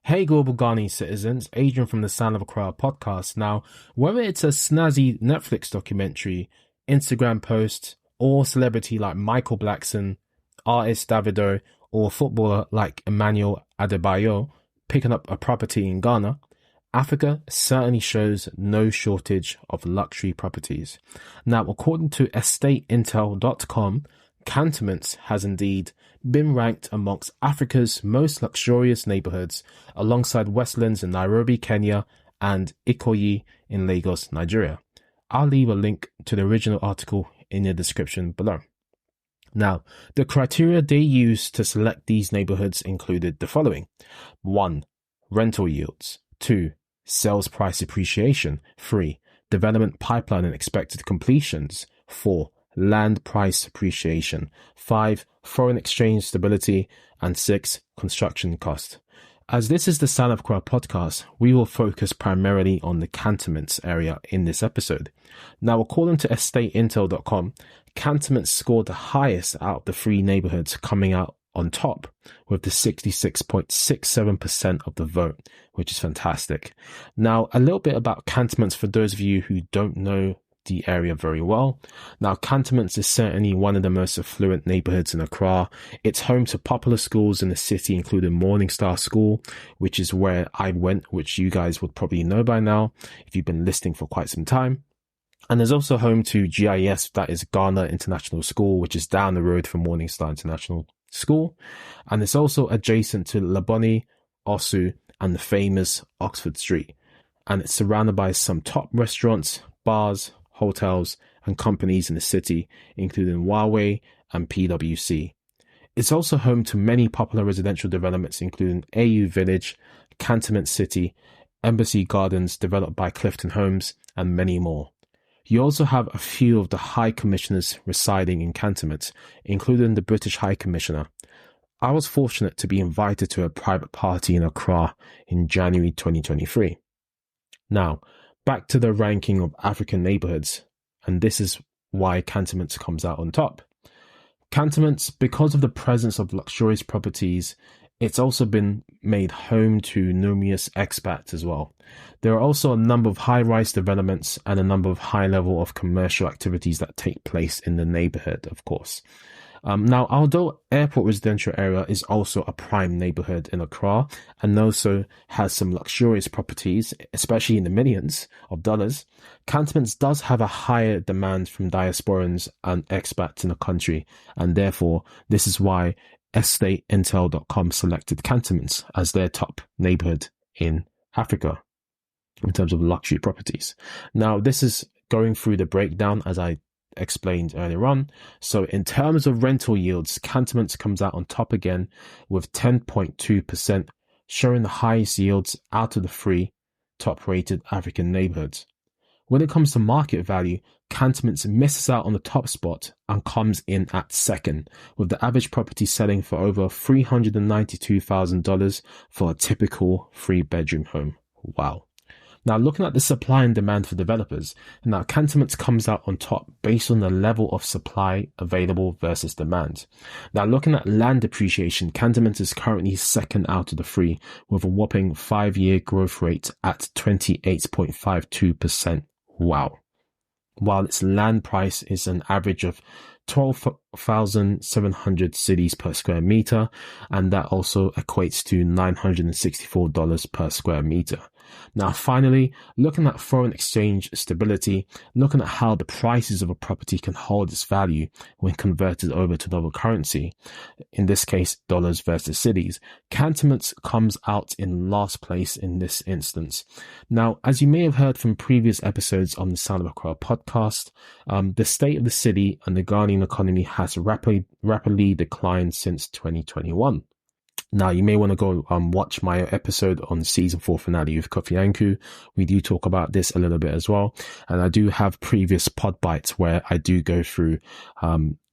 Hey global Ghanaian citizens, Adrian from the Sound of Accra podcast. Now, whether it's a snazzy Netflix documentary, Instagram post, or celebrity like Michael Blackson, artist Davido, or footballer like Emmanuel Adebayo picking up a property in Ghana, Africa certainly shows no shortage of luxury properties. Now, according to estateintel.com, Cantonments has indeed been ranked amongst Africa's most luxurious neighbourhoods alongside Westlands in Nairobi, Kenya and Ikoyi in Lagos, Nigeria. I'll leave a link to the original article in the description below. Now, the criteria they used to select these neighbourhoods included the following. 1. Rental yields. 2. Sales price appreciation. 3. Development pipeline and expected completions. 4. Land price appreciation. 5. Foreign exchange stability. And 6. Construction cost. As this is the Sound of Accra podcast, we will focus primarily on the Cantonments area in this episode. Now, according to estateintel.com, Cantonments scored the highest out of the three neighbourhoods, coming out on top with the 66.67% of the vote, which is fantastic. Now, a little bit about Cantonments for those of you who don't know the area very well. Now, Cantonments is certainly one of the most affluent neighbourhoods in Accra. It's home to popular schools in the city, including Morning Star School, which is where I went, which you guys would probably know by now if you've been listening for quite some time. And there's also home to GIS, that is Ghana International School, which is down the road from Morning Star International School. And it's also adjacent to Labone, Osu, and the famous Oxford Street. And it's surrounded by some top restaurants, bars, hotels, and companies in the city, including Huawei and PwC. It's also home to many popular residential developments, including AU Village, Cantonments City, Embassy Gardens developed by Clifton Homes, and many more. You also have a few of the High Commissioners residing in Cantonments, including the British High Commissioner. I was fortunate to be invited to a private party in Accra in January 2023. Now, back to the ranking of African neighbourhoods, and this is why Cantonments comes out on top. Cantonments, because of the presence of luxurious properties, it's also been made home to numerous expats as well. There are also a number of high-rise developments and a number of high-level of commercial activities that take place in the neighbourhood, of course. Now, although Airport Residential Area is also a prime neighbourhood in Accra and also has some luxurious properties, especially in the millions of dollars, Cantonments does have a higher demand from diasporans and expats in the country, and therefore this is why estateintel.com selected Cantonments as their top neighbourhood in Africa in terms of luxury properties. Now, this is going through the breakdown as I explained earlier on. So in terms of rental yields, Cantonments comes out on top again with 10.2%, showing the highest yields out of the three top-rated African neighbourhoods. When it comes to market value, Cantonments misses out on the top spot and comes in at second, with the average property selling for over $392,000 for a typical three-bedroom home. Wow. Now, looking at the supply and demand for developers, now Cantonments comes out on top based on the level of supply available versus demand. Now, looking at land depreciation, Cantonments is currently second out of the three with a whopping 5-year growth rate at 28.52%. Wow. While its land price is an average of 12,700 cedis per square meter, and that also equates to $964 per square meter. Now, finally, looking at foreign exchange stability, looking at how the prices of a property can hold its value when converted over to another currency, in this case, dollars versus cedis, Cantonments comes out in last place in this instance. Now, as you may have heard from previous episodes on the Sound of Accra podcast, the state of the city and the Ghanaian economy has rapidly declined since 2021. Now, you may want to go watch my episode on season 4 finale with Kofi Anku. We do talk about this a little bit as well. And I do have previous PodBites where I do go through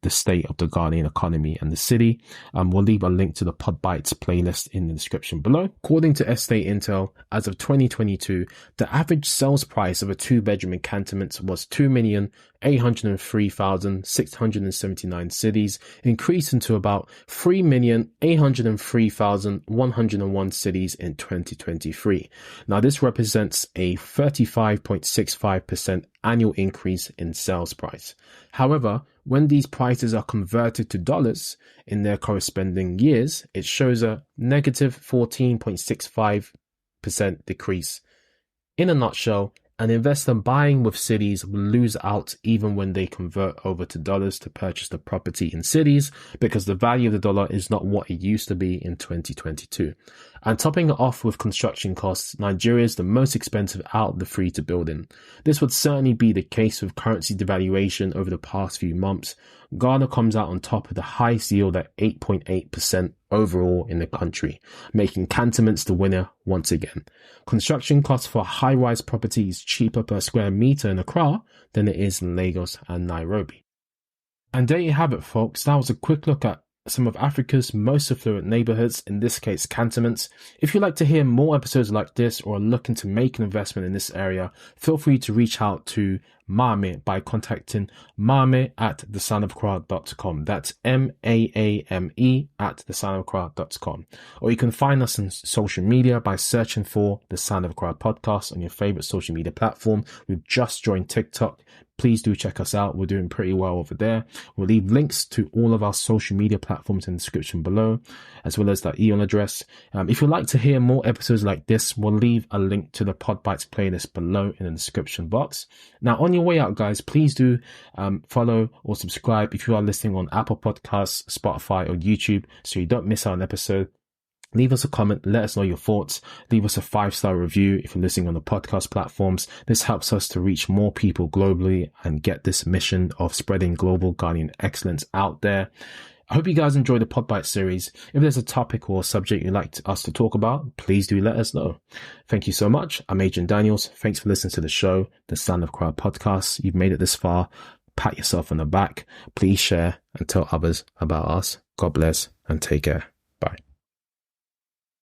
the state of the Ghanaian economy and the city. We'll leave a link to the PodBites playlist in the description below. According to Estate Intel, as of 2022, the average sales price of a 2-bedroom in Cantonments was 2,803,679 cedis, increasing to about 3,803,101 cedis in 2023. Now, this represents a 35.65% annual increase in sales price. However, when these prices are converted to dollars in their corresponding years, it shows a negative 14.65% decrease. In a nutshell, an investor buying with cities will lose out even when they convert over to dollars to purchase the property in cities, because the value of the dollar is not what it used to be in 2022. And topping it off with construction costs, Nigeria is the most expensive out of the three to build in. This would certainly be the case with currency devaluation over the past few months. Ghana comes out on top with the highest yield at 8.8% overall in the country, making Cantonments the winner once again. Construction costs for high-rise property is cheaper per square meter in Accra than it is in Lagos and Nairobi. And there you have it, folks. That was a quick look at some of Africa's most affluent neighborhoods, in this case Cantonments. If you'd like to hear more episodes like this or are looking to make an investment in this area, feel free to reach out to Mame by contacting mame@thesoundofaccra.com. That's MAAME@thesoundofaccra.com. Or you can find us on social media by searching for The Sound of Accra Podcast on your favorite social media platform. We've just joined TikTok. Please do check us out. We're doing pretty well over there. We'll leave links to all of our social media platforms in the description below, as well as that email address. If you'd like to hear more episodes like this, we'll leave a link to the PodBites playlist below in the description box. Now, on your way out, guys, please do follow or subscribe if you are listening on Apple Podcasts, Spotify, or YouTube, so you don't miss out an episode. Leave us a comment, let us know your thoughts, leave us a 5-star review if you're listening on the podcast platforms. This helps us to reach more people globally and get this mission of spreading global Ghanaian excellence out there. I hope you guys enjoy the PodBite series. If there's a topic or subject you'd like us to talk about, please do let us know. Thank you so much. I'm Adrian Daniels. Thanks for listening to the show, The Sound of Accra Podcast. You've made it this far. Pat yourself on the back. Please share and tell others about us. God bless and take care.